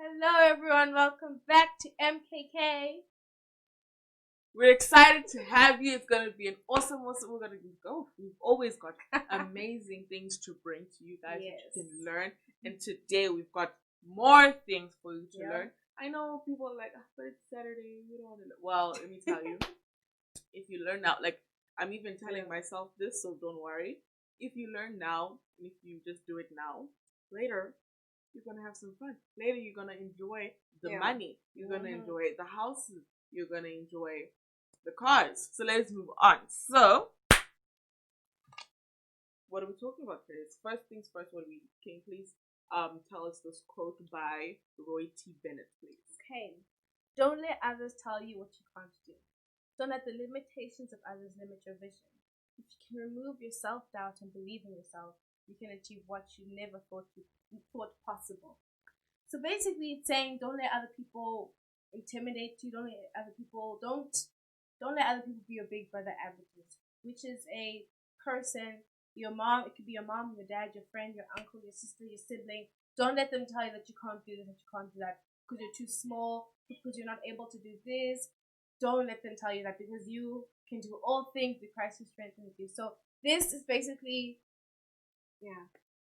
Hello, everyone. Welcome back to MKK. We're excited to have you. It's going to be an awesome. We're going to go. We've always got amazing things to bring to you guys Yes. that you can learn. And today we've got more things for you to learn. I know people are like, but it's Saturday. We don't want to. Well, let me tell you, if you learn now, like I'm even telling myself this, so don't worry. If you learn now, if you just do it now, later you're gonna have some fun. Later you're gonna enjoy the money. You're gonna enjoy the houses. You're gonna enjoy the cars. So let's move on. So what are we talking about today? First things first. Can you please tell us this quote by Roy T. Bennett, please? Okay. Don't let others tell you what you can't do. Don't let the limitations of others limit your vision. If you can remove your self-doubt and believe in yourself, you can achieve what you never thought possible. So basically, it's saying don't let other people intimidate you. Don't let other people be your big brother advocate, which is a person, your mom. It could be your mom, your dad, your friend, your uncle, your sister, your sibling. Don't let them tell you that you can't do this, that you can't do that, because you're too small, because you're not able to do this. Don't let them tell you that, because you can do all things through Christ who strengthens you. So this is basically,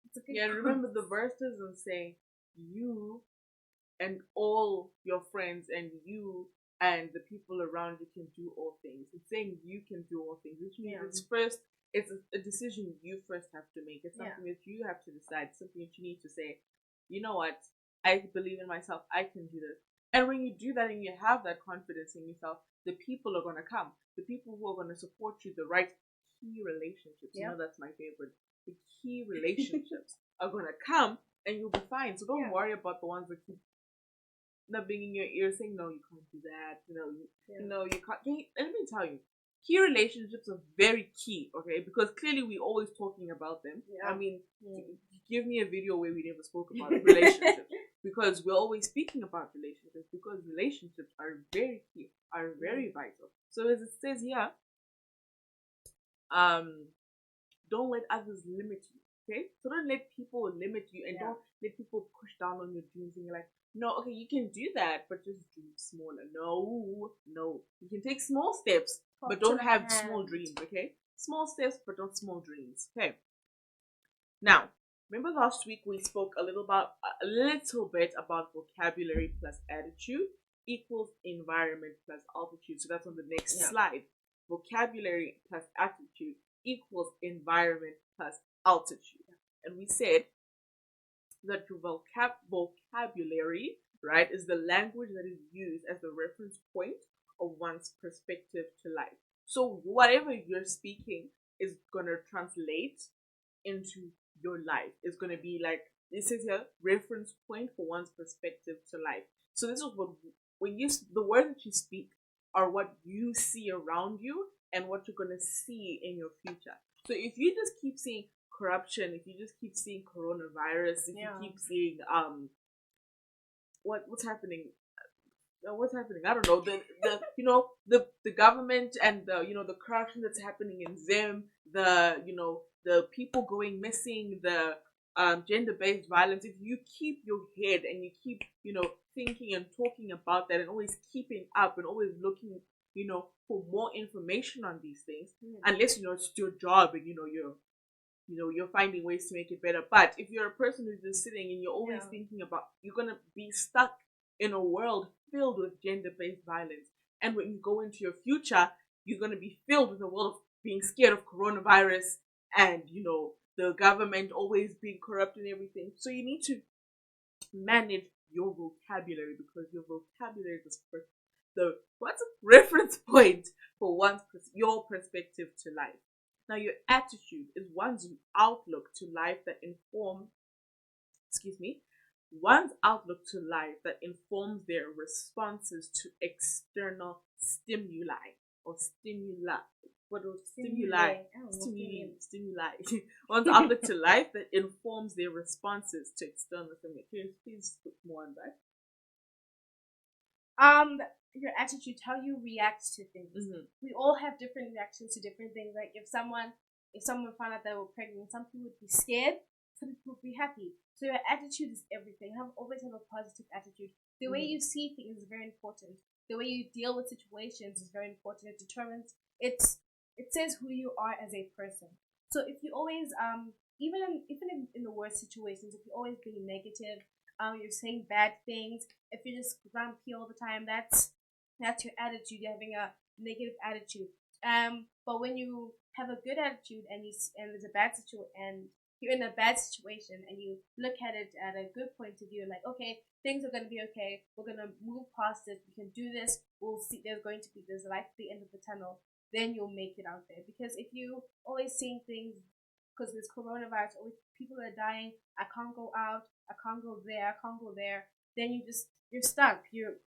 it's a good remember the verses and say you and all your friends and you and the people around you can do all things. It's saying you can do all things, which means it's a decision you first have to make. It's something that you have to decide, something that you need to say, you know what, I believe in myself, I can do this. And when you do that and you have that confidence in yourself, the people are going to come. The people who are going to support you, the right key relationships. You know, that's my favorite. The key relationships are going to come and you'll be fine. So don't worry about the ones that keep nubbing in your ear saying, no, you can't do that. No, you can't. Let me tell you, key relationships are very key, okay? Because clearly we're always talking about them. I mean, give me a video where we never spoke about relationships. Because we're always speaking about relationships, because relationships are very key, are very vital. So as it says here, don't let others limit you. Okay? So don't let people limit you, and don't let people push down on your dreams and you're like, no, okay, you can do that, but just dream smaller. No. You can take small steps, but don't have small dreams, okay? Small steps, but don't small dreams. Okay. Now, remember last week we spoke a little bit about vocabulary plus attitude equals environment plus altitude. So that's on the next slide. Vocabulary plus attitude equals environment plus altitude. And we said that your vocabulary, right, is the language that is used as the reference point of one's perspective to life. So whatever you're speaking is going to translate into your life. It's going to be like, this is a reference point for one's perspective to life. So this is what, the words that you speak are what you see around you and what you're going to see in your future. So if you just keep seeing corruption, if you just keep seeing coronavirus, if you keep seeing what's happening, I don't know, the government and the corruption that's happening in Zim, the people going missing, the gender-based violence. If you keep your head and you keep thinking and talking about that and always keeping up and always looking for more information on these things, unless it's your job and you're finding ways to make it better. But if you're a person who's just sitting and you're always thinking about, you're gonna be stuck in a world filled with gender-based violence. And when you go into your future, you're gonna be filled with a world of being scared of coronavirus and the government always being corrupt and everything. So you need to manage your vocabulary, because your vocabulary is what's a reference point for your perspective to life. Now, your attitude is one's outlook to life that informs their responses to external stimuli or stimuli. What are stimuli? Stimuli. One's outlook to life that informs their responses to external stimuli. Can you please put more on that? Your attitude, how you react to things. We all have different reactions to different things. Like if someone found out they were pregnant, some people would be scared, so people will be happy. So your attitude is everything. Always have a positive attitude. The way you see things is very important. The way you deal with situations is very important. It says who you are as a person. So if you always even in the worst situations, if you're always being negative, you're saying bad things, if you're just grumpy all the time, that's your attitude. You're having a negative attitude. But when you have a good attitude and there's a bad situation and you're in a bad situation and you look at it at a good point of view, like, okay, things are going to be okay. We're going to move past it. We can do this. We'll see. There's light at the end of the tunnel. Then you'll make it out there. Because if you always seeing things, because there's coronavirus, always people are dying. I can't go out. I can't go there. I can't go there. Then you're stuck. You're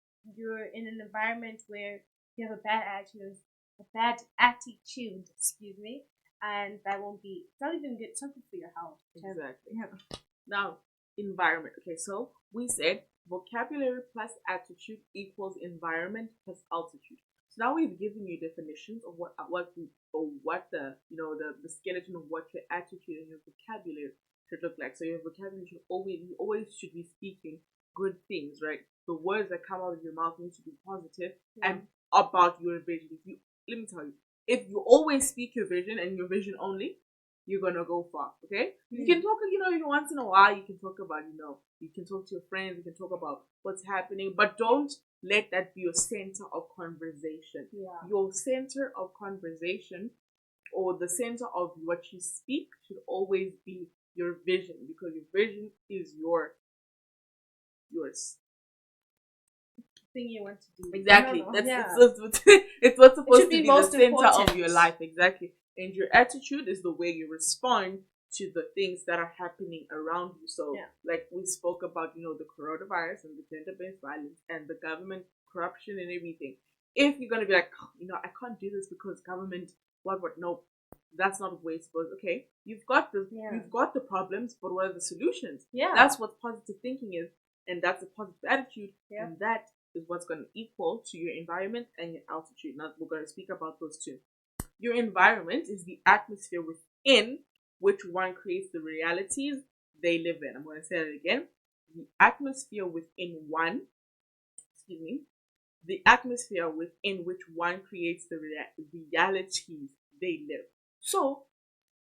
in an environment where you have a bad attitude, excuse me, and that won't be, it's not even good, something for your health. Exactly. Yeah. Now, environment. Okay, so we said vocabulary plus attitude equals environment plus altitude. So now we've given you definitions of what the skeleton of what your attitude and your vocabulary should look like. So your vocabulary should always should be speaking good things, right? The words that come out of your mouth need to be positive and about your vision. Let me tell you, if you always speak your vision and your vision only, you're gonna go far. Okay, you can talk, once in a while you can talk about, you can talk to your friends, you can talk about what's happening, but don't let that be your center of conversation. Yeah. Your center of conversation, or the center of what you speak, should always be your vision, because your vision is yours. Thing you want to do. Exactly. Yeah. It's what's supposed to be be the most center important. of your life. Exactly. And your attitude is the way you respond to the things that are happening around you. So, like we spoke about, the coronavirus and the gender-based violence and the government corruption and everything. If you're gonna be like, I can't do this because government, what? No, that's not the way it's supposed. Okay, you've got the problems, but what are the solutions? Yeah. That's what positive thinking is, and that's a positive attitude, Yeah. and that is what's going to equal to your environment and your altitude. Now we're going to speak about those two. Your environment is the atmosphere within which one creates the realities they live in. I'm going to say that again. The atmosphere within one, excuse me, the atmosphere within which one creates the realities they live. So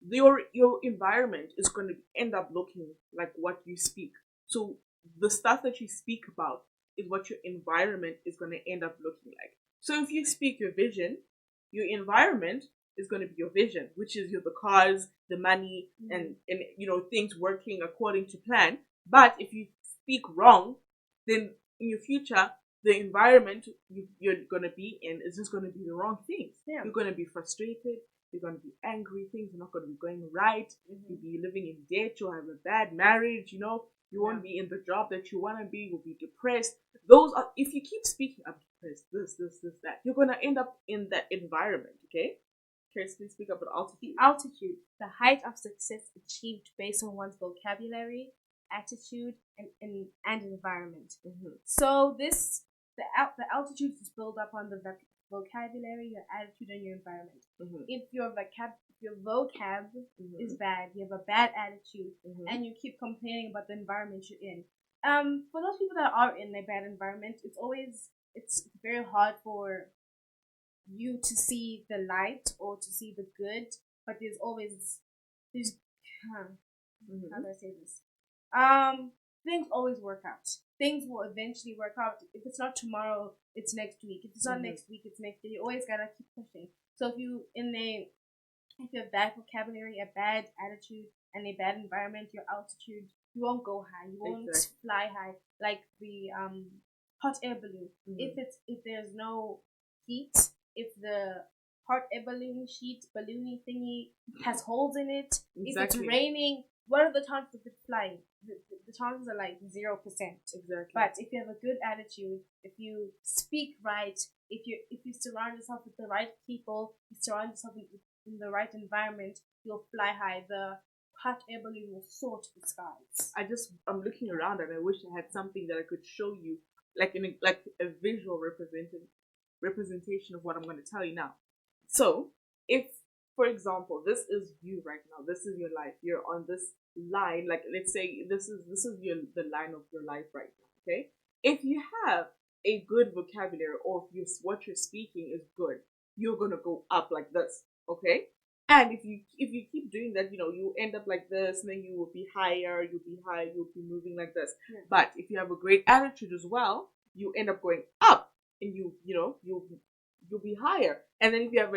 your environment is going to end up looking like what you speak. So the stuff that you speak about is what your environment is going to end up looking like. So if you speak your vision, your environment is going to be your vision, which is the cars, the money, and things working according to plan. But if you speak wrong, then in your future, the environment you're going to be in is just going to be the wrong things. Yeah. You're going to be frustrated. You're going to be angry. Things are not going to be going right. You'll be living in debt. You'll have a bad marriage. You won't be in the job that you want to be. You'll be depressed. If you keep speaking, I'm depressed, this, that, you're going to end up in that environment, okay? Please speak about altitude. Altitude, the height of success achieved based on one's vocabulary, attitude, and environment. So the altitude is built up on the vocabulary, your attitude, and your environment. If your vocab is bad, you have a bad attitude, and you keep complaining about the environment you're in. For those people that are in a bad environment, it's very hard for you to see the light or to see the good, but there's how do I say this? Things always work out. Things will eventually work out. If it's not tomorrow, it's next week. If it's not next week, it's next year. You always gotta keep pushing. So if you have bad vocabulary, a bad attitude, and a bad environment, your altitude, you won't go high. You won't fly high like the hot air balloon. If there's no heat, if the hot air balloon balloony thingy has holes in it, if it's raining, what are the chances of it flying? The chances are like 0%. Exactly. But if you have a good attitude, if you speak right, if you surround yourself with the right people, you surround yourself in the right environment, you'll fly high. The hot air balloon will soar to the skies. I'm looking around and I wish I had something that I could show you, like a visual representation of what I'm going to tell you now. So, if for example, this is you right now. This is your life. You're on this line. Like, let's say this is the line of your life right now. Okay, if you have a good vocabulary, or if what you're speaking is good, you're gonna go up like this. Okay, and if you keep doing that, you end up like this, and then you will be higher. You'll be high. You'll be moving like this. Yeah. But if you have a great attitude as well, you end up going up, and you'll be higher. And then if you have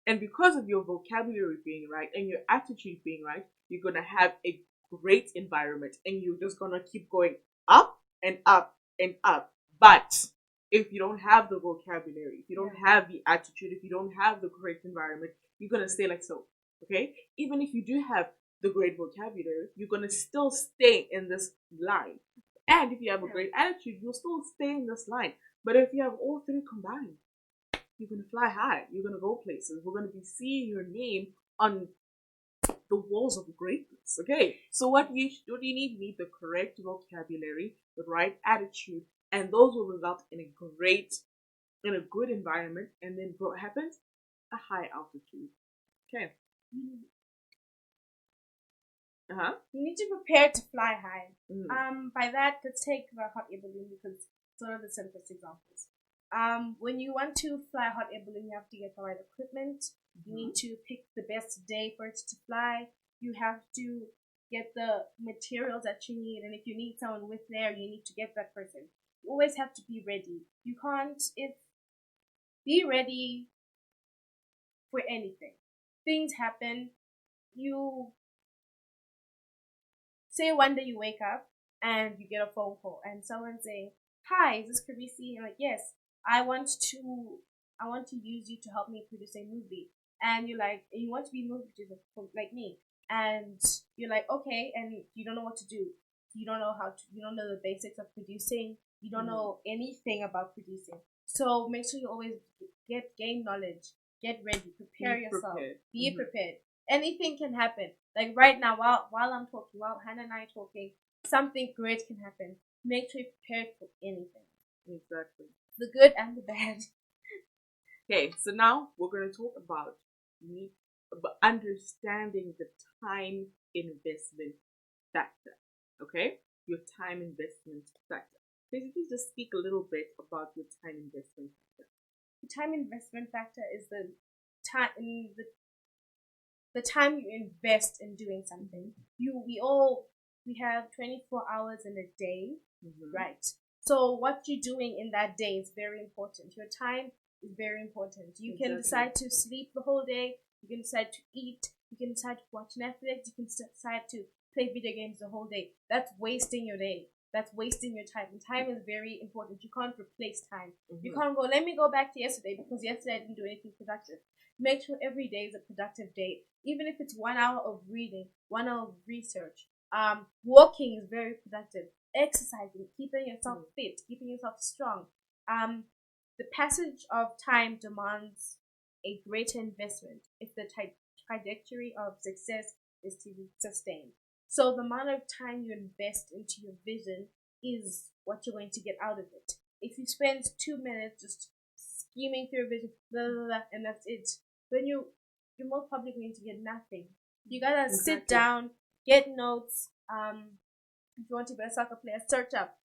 and because of your vocabulary being right and your attitude being right, you're gonna have a great environment, and you're just gonna keep going up and up and up. But if you don't have the vocabulary, if you don't have the attitude, if you don't have the correct environment, you're gonna stay like so. Okay? Even if you do have the great vocabulary, you're gonna still stay in this line. And if you have a great attitude, you'll still stay in this line. But if you have all three combined, you're gonna fly high. You're gonna go places. We're gonna be seeing your name on the walls of greatness. Okay. So what you need? You need the correct vocabulary, the right attitude, and those will result in a good environment. And then what happens? A high altitude. Okay. You need to prepare to fly high. Mm. By that, let's take the hot air balloon, because it's one of the simplest examples. When you want to fly a hot air balloon, you have to get the right equipment. You need to pick the best day for it to fly. You have to get the materials that you need, and if you need someone with there, you need to get that person. You always have to be ready. You can't be ready for anything. Things happen. You say one day you wake up and you get a phone call and someone's saying, "Hi, is this Karisi?" You're like, "Yes, I want to use you to help me produce a movie." And you're like, you want to be a movie producer like me, and you're like, okay, and you don't know what to do. You don't know you don't know the basics of producing. You don't know anything about producing. So make sure you always gain knowledge, get ready, prepare yourself, be prepared. Anything can happen. Like right now, while I'm talking, while Hannah and I are talking, something great can happen. Make sure you're prepared for anything. Exactly. The good and the bad. Okay, so now we're going to talk about understanding the time investment factor. Okay, your time investment factor. Basically, just speak a little bit about your time investment factor. The time investment factor is the time you invest in doing something. We have 24 hours in a day, right? So what you're doing in that day is very important. Your time is very important. You can decide to sleep the whole day. You can decide to eat. You can decide to watch Netflix. You can decide to play video games the whole day. That's wasting your day. That's wasting your time. And time is very important. You can't replace time. You can't go, let me go back to yesterday because yesterday I didn't do anything productive. Make sure every day is a productive day. Even if it's 1 hour of reading, 1 hour of research. Walking is very productive. Exercising, keeping yourself fit, keeping yourself strong. The passage of time demands a greater investment if the trajectory of success is to be sustained. So the amount of time you invest into your vision is what you're going to get out of it. If you spend 2 minutes just scheming through a vision, blah, blah, blah, and that's it, then you're most probably going to get nothing. You gotta sit down, get notes. If you want to be a soccer player, search up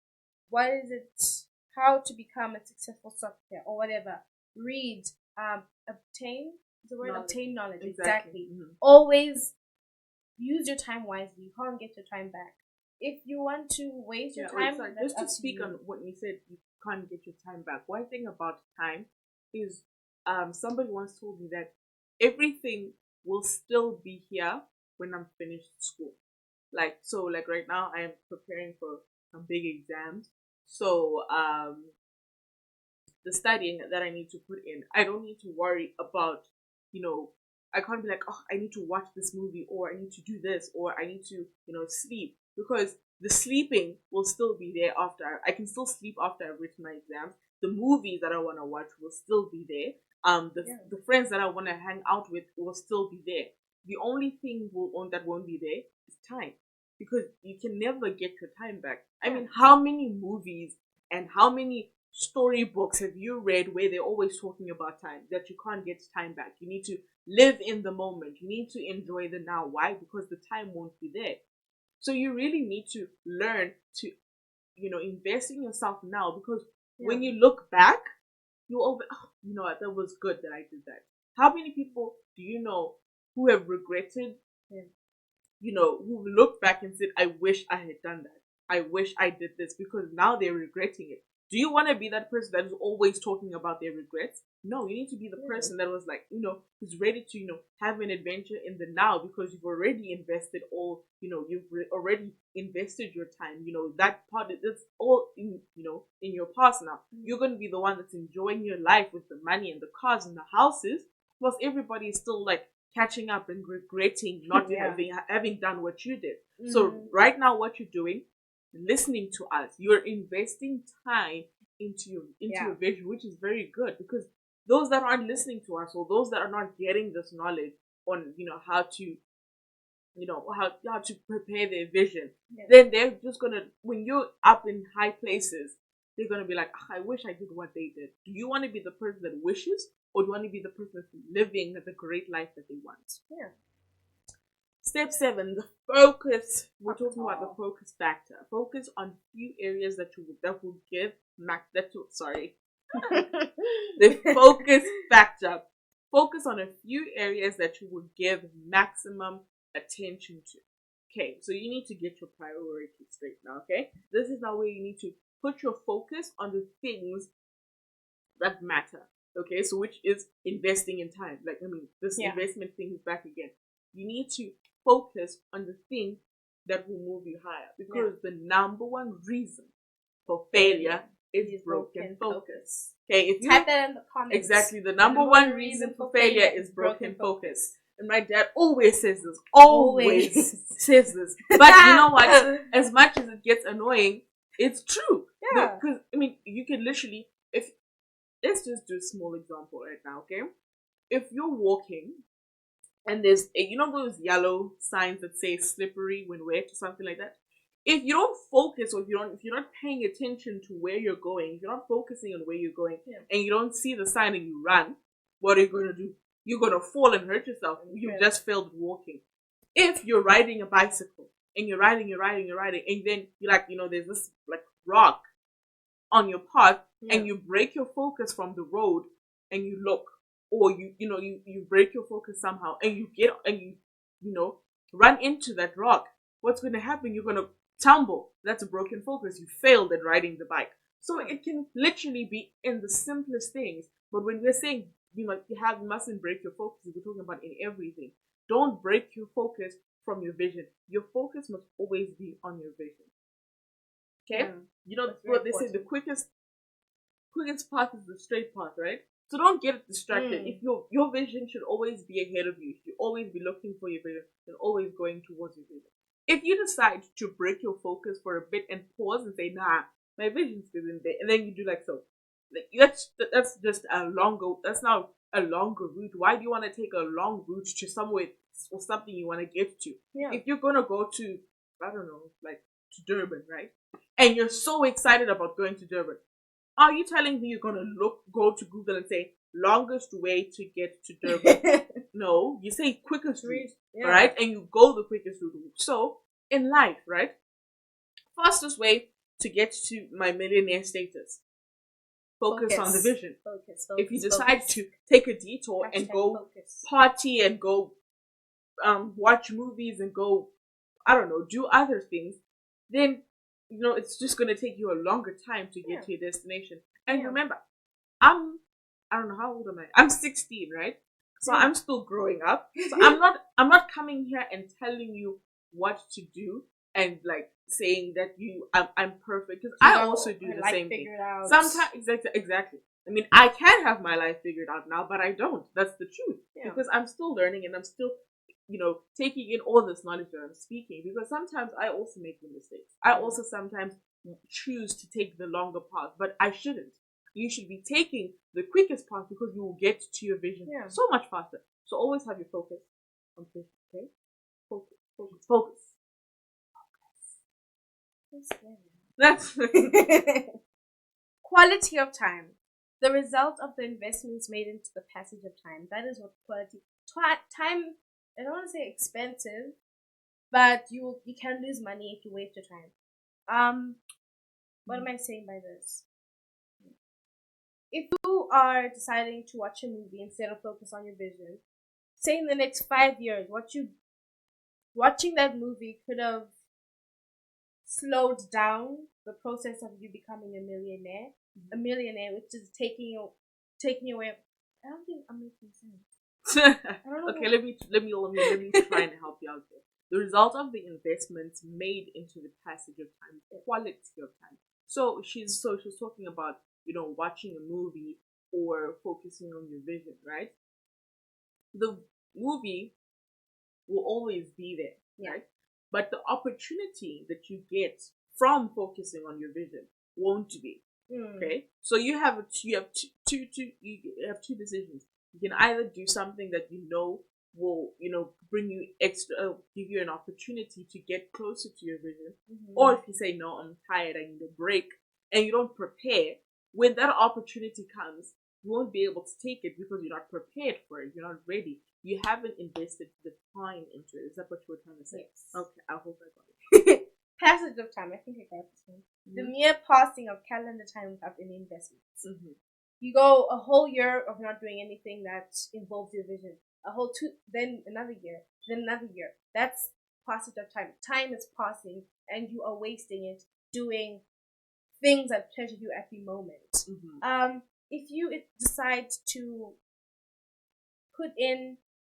what is it, how to become a successful soccer player or whatever. Read, obtain the word knowledge. Obtain knowledge. Exactly. Always use your time wisely. You can't get your time back. If you want to waste your time, just to speak on what you said, you can't get your time back. One thing about time is, somebody once told me that everything will still be here when I'm finished school. Like right now I am preparing for some big exams. So the studying that I need to put in, I don't need to worry about, I can't be like, oh, I need to watch this movie, or I need to do this, or I need to, sleep, because the sleeping will still be there after. I can still sleep after I've written my exams. The movies that I want to watch will still be there. The friends that I want to hang out with will still be there. The only thing that won't be there is time, because you can never get your time back. I mean, how many movies and how many storybooks have you read where they're always talking about time, that you can't get time back? You need to live in the moment. You need to enjoy the now. Why? Because the time won't be there. So you really need to learn to, invest in yourself now, because when you look back, you know what, that was good that I did that. How many people do you know who have regretted, who looked back and said, I wish I had done that. I wish I did this, because now they're regretting it. Do you want to be that person that is always talking about their regrets? No, you need to be the person that was like, who's ready to, have an adventure in the now, because you've already invested all, already invested your time. That part, it's all in your past now. You're going to be the one that's enjoying your life with the money and the cars and the houses, whilst everybody is still like catching up and regretting not having done what you did. So right now, what you're doing, listening to us, you're investing time into your vision, which is very good, because those that aren't listening to us, or those that are not getting this knowledge on how to how to prepare their vision, then they're just gonna, when you're up in high places, they're gonna be like, I wish I did what they did. Do you want to be the person that wishes, or do you want to be the person that's living the great life that they want? Step 7, the focus. We're talking about the focus factor. Focus on few areas that will give the focus factor. Focus on a few areas that you will give maximum attention to. Okay, so you need to get your priorities straight now. Okay, this is now where you need to put your focus on the things that matter. Okay, so which is investing in time. This investment thing is back again. You need to focus on the thing that will move you higher, because the number one reason for failure is broken focus. Okay, if you type that in the comments. Exactly, the number one reason for failure is broken focus. And my dad always says this. Always says this. But you know what? As much as it gets annoying, it's true. Yeah. Because you can literally, let's just do a small example right now, okay? If you're walking and there's those yellow signs that say slippery when wet or something like that, if you don't focus, or if you're not paying attention to where you're going, if you're not focusing on where you're going, and you don't see the sign and you run, what are you going to do? You're going to fall and hurt yourself. You just failed walking. If you're riding a bicycle and you're riding, and then you're like, there's this like rock on your path, and you break your focus from the road, and you look, or you break your focus somehow, and you run into that rock, what's going to happen? You're going to tumble. That's a broken focus. You failed at riding the bike. So it can literally be in the simplest things. But when we're saying you mustn't break your focus, we're talking about in everything. Don't break your focus from your vision. Your focus must always be on your vision. Okay? What they say, the quickest path is the straight path, right? So don't get distracted. If your vision should always be ahead of you. You should always be looking for your vision and always going towards your vision. If you decide to break your focus for a bit and pause and say, nah, my vision's still in there, and then you do like so, that's just that's now a longer route. Why do you want to take a long route to somewhere or something you want to get to? If you're gonna go to, I don't know, like to Durban, right? And you're so excited about going to Durban, are you telling me you're gonna go to Google and say longest way to get to Durban? No, you say quickest route, right? And you go the quickest route. So in life, right? Fastest way to get to my millionaire status. Focus on the vision. Focus, if you decide to take a detour and go party and go watch movies and go, I don't know, do other things, then it's just gonna take you a longer time to get to your destination. And remember, I don't know, how old am I? I'm 16, right? So I'm still growing up. So I'm not coming here and telling you what to do and like saying that I'm perfect, because I also do the same thing. Sometimes exactly. I mean, I can have my life figured out now, but I don't. That's the truth. Because I'm still learning and I'm still taking in all this knowledge that I'm speaking, because sometimes I also make the mistakes. I also sometimes choose to take the longer path, but I shouldn't. You should be taking the quickest path, because you will get to your vision so much faster. So always have your focus on vision, okay? Focus. That's Quality of time. The result of the investments made into the passage of time. That is what quality. Time, I don't want to say expensive, but you can lose money if you waste your time. What am I saying by this? If you are deciding to watch a movie instead of focus on your vision, say in the next 5 years, watching that movie could have slowed down the process of you becoming a millionaire. A millionaire, which is taking away. I don't think I'm making sense. Okay, let me try and help you out there. The result of the investments made into the passage of time, quality of time. So she's talking about watching a movie or focusing on your vision, right? The movie will always be there, right? But the opportunity that you get from focusing on your vision won't be. Okay, so you have two decisions. You can either do something that will bring you give you an opportunity to get closer to your vision, or if you say no, I'm tired, I need a break, and you don't prepare, when that opportunity comes, you won't be able to take it because you're not prepared for it. You're not ready. You haven't invested the time into it. Is that what you were trying to say? Yes. Okay, I hope I got it. Passage of time. I think I got this one. The mere passing of calendar time without any investments. You go a whole year of not doing anything that involves your vision. Then another year, then another year. That's passage of time. Time is passing, and you are wasting it doing things that pleasure you at the moment. If you decide to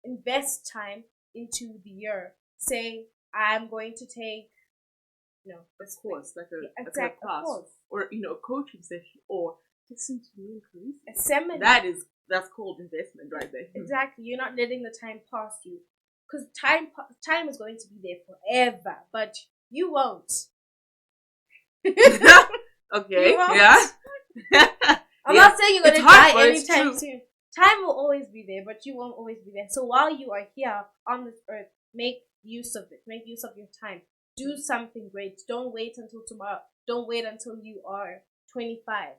invest time into the year, say I'm going to take this course, like a class, or a coaching session, or listen to me increase a seminar. That's called investment right there. Exactly. You're not letting the time pass you, because time is going to be there forever, but you won't. Okay. You won't. Yeah. I'm not saying you're going to die anytime soon. Time will always be there, but you won't always be there. So while you are here on this earth, make use of it. Make use of your time. Do something great. Don't wait until tomorrow. Don't wait until you are 25.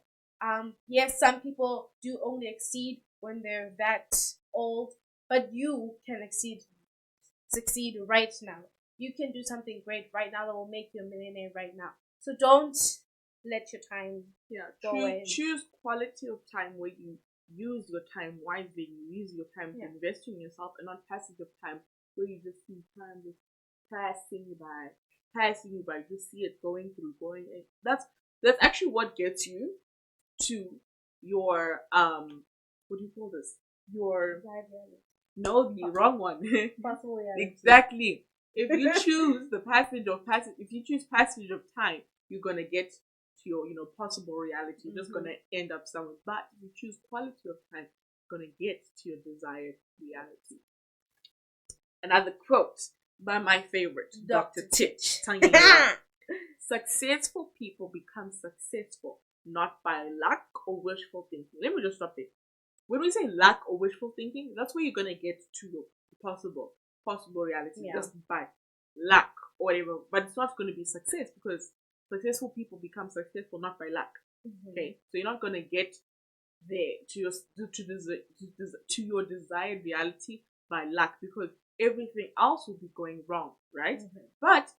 Yes, some people do only exceed when they're that old, but you can succeed right now. You can do something great right now that will make you a millionaire right now. So don't let your time go away. Choose quality of time where you use your time wisely. You use your time to invest in yourself, and not passage of time where you just see time just passing you by. You see it going. That's actually what gets you to your what do you call this? Your the wrong one. Exactly. If you choose if you choose passage of time, you're gonna get to your possible reality. You're just gonna end up somewhere. But if you choose quality of time, you're gonna get to your desired reality. Another quote by my favorite, Dr. Titch. Successful people become successful not by luck or wishful thinking. Let me just stop there. When we say luck or wishful thinking, that's where you're gonna get to your possible reality just by luck or whatever. But it's not gonna be success, because successful people become successful not by luck. Okay, so you're not gonna get there to your desired reality by luck, because everything else will be going wrong, right? But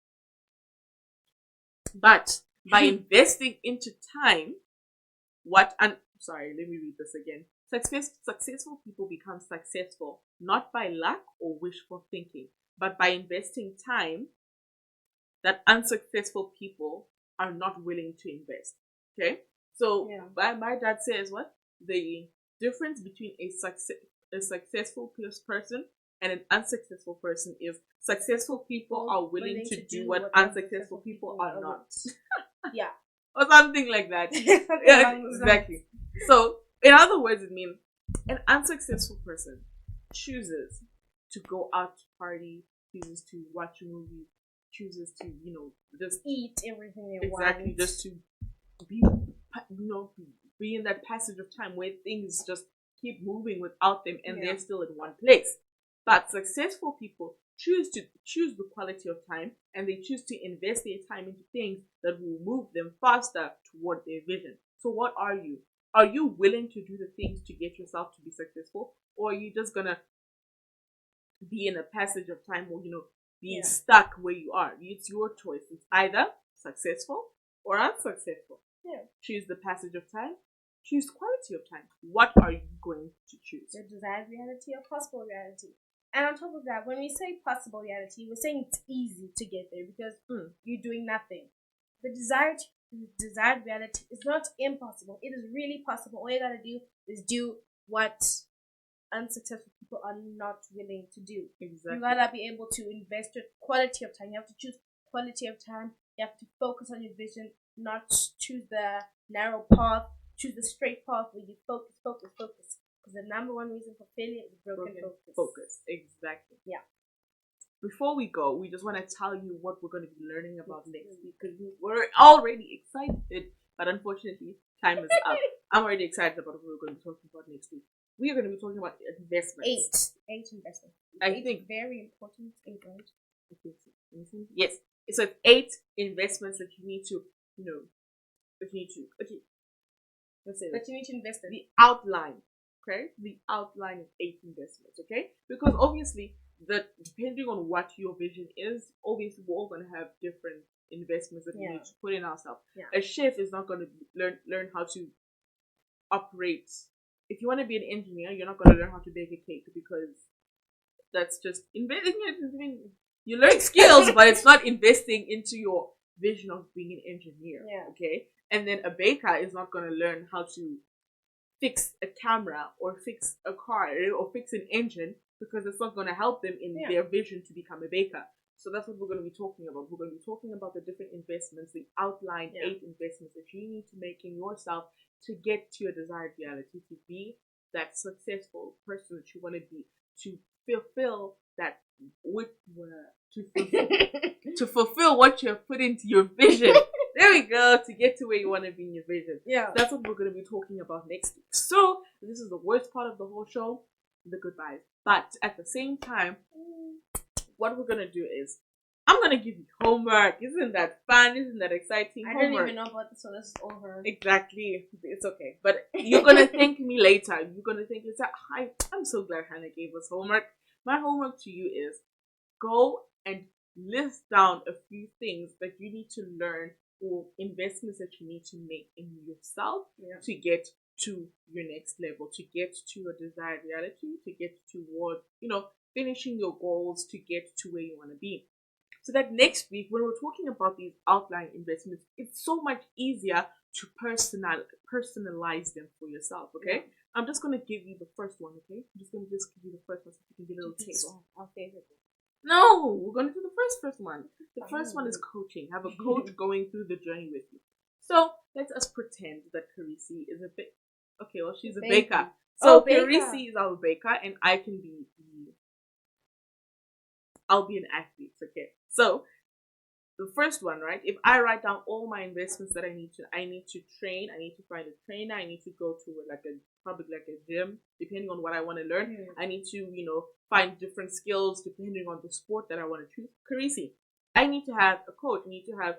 by investing into time, let me read this again. Successful people become successful not by luck or wishful thinking, but by investing time that unsuccessful people are not willing to invest. Okay? So my dad says what? The difference between a successful person and an unsuccessful person is successful people are willing to do what unsuccessful people are not. Or something like that. Exactly. So, in other words, it means an unsuccessful person chooses to go out to party, chooses to watch a movie, chooses to, just eat everything they want. Exactly, just to be, be in that passage of time where things just keep moving without them, and they're still in one place. But successful people choose the quality of time, and they choose to invest their time into things that will move them faster toward their vision. So what are you? Are you willing to do the things to get yourself to be successful, or are you just gonna be in a passage of time, or being stuck where you are? It's your choice. It's either successful or unsuccessful. Yeah. Choose the passage of time. Choose quality of time. What are you going to choose? The desired reality or possible reality. And on top of that, when we say possible reality, we're saying it's easy to get there because you're doing nothing. The desired reality is not impossible. It is really possible. All you gotta do is do what unsuccessful people are not willing to do. Exactly. You gotta be able to invest your quality of time. You have to choose quality of time. You have to focus on your vision, not choose the narrow path. Choose the straight path where you focus. Because the number one reason for failure is broken focus. Exactly. Yeah. Before we go, we just want to tell you what we're going to be learning about next week because we're already excited, but unfortunately, time is up. I'm already excited about what we're going to be talking about next week. We are going to be talking about investments. Eight investments. I think very important. Eight, right? I think so. Yes. So it's 8 investments that you need to, okay. Let's say that you need to invest in. The outline. Okay? The outline of 8 investments. Okay? Because obviously, depending on what your vision is, obviously we're all going to have different investments that we need to put in ourselves. Yeah. A chef is not going to learn how to operate. If you want to be an engineer, you're not going to learn how to bake a cake because that's just investing. You learn skills, but it's not investing into your vision of being an engineer. Yeah. Okay? And then a baker is not going to learn how to fix a camera or fix a car or fix an engine because it's not going to help them in their vision to become a baker. So that's what we're going to be talking about. We're going to be talking about the different investments, the outline 8 investments that you need to make in yourself to get to your desired reality, to be that successful person that you want to be, to fulfill that to fulfill what you have put into your vision. There we go, to get to where you want to be in your vision. Yeah. That's what we're going to be talking about next week. So, this is the worst part of the whole show, the goodbyes. But at the same time, what we're going to do is, I'm going to give you homework. Isn't that fun? Isn't that exciting? I don't even know about this, so this is over. Exactly. It's okay. But you're going to thank me later. You're going to think, I'm so glad Hannah gave us homework. My homework to you is, go and list down a few things that you need to learn or investments that you need to make in yourself to get to your next level, to get to your desired reality, to get toward, finishing your goals, to get to where you want to be. So that next week, when we're talking about these outline investments, it's so much easier to personalize them for yourself, okay? Yeah. I'm just going to give you the first one, okay? I'm just going to give you the first one so you can get a little taste. Our favorite one. No, we're going to do the first one. The first one is coaching. Have a coach going through the journey with you. So let us pretend that Carisi is a bit. Okay, well, she's a baker. So Carisi is our baker, and I can be. I'll be an athlete. Okay. So the first one, right? If I write down all my investments that I need to train. I need to find a trainer. I need to go to probably a gym, depending on what I want to learn. Mm. I need to, find different skills depending on the sport that I want to choose. Carisi, I need to have a coach. I need to have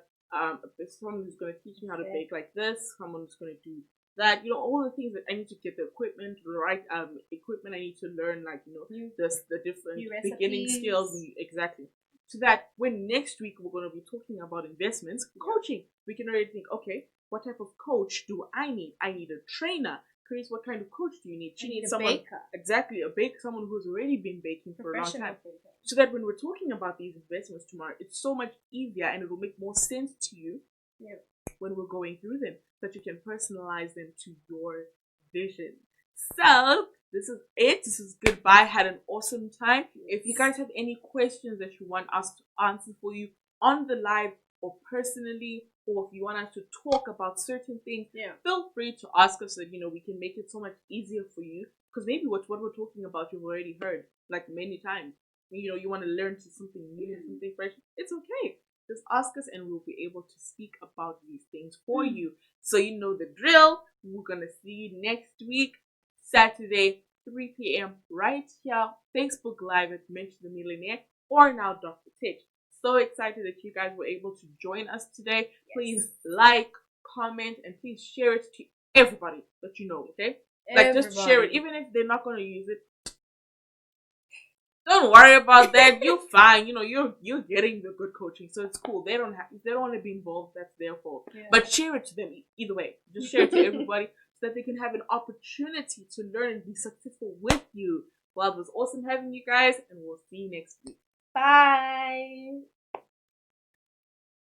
someone who's going to teach me how to bake like this. Someone who's going to do that. All the things that I need to get the equipment, the right equipment. I need to learn, the different beginning skills. Exactly. So that when next week we're going to be talking about investments, coaching, we can already think, okay, what type of coach do I need? I need a trainer. Chris, what kind of coach do you need? She needs someone, baker. Exactly, a baker, someone who's already been baking for a long time. Baker. So that when we're talking about these investments tomorrow, it's so much easier and it will make more sense to you when we're going through them, so that you can personalize them to your vision. So this is it. This is goodbye. Had an awesome time. If you guys have any questions that you want us to answer for you on the live or personally, or if you want us to talk about certain things, feel free to ask us so that we can make it so much easier for you. Because maybe what we're talking about you've already heard many times. You want to learn something new, something fresh. It's okay. Just ask us and we'll be able to speak about these things for you. So you know the drill. We're gonna see you next week, Saturday, 3 p.m. right here, Facebook Live at Mention the Millionaire or now Dr. Titch. So excited that you guys were able to join us today. Please like, comment, and please share it to everybody that you know, okay? Like, just share it. Even if they're not going to use it, don't worry about that. You're fine. You know, you're getting the good coaching, so it's cool. If they don't want to be involved, that's their fault. Yeah. But share it to them either way. Just share it to everybody so that they can have an opportunity to learn and be successful with you. Well, it was awesome having you guys, and we'll see you next week. Bye.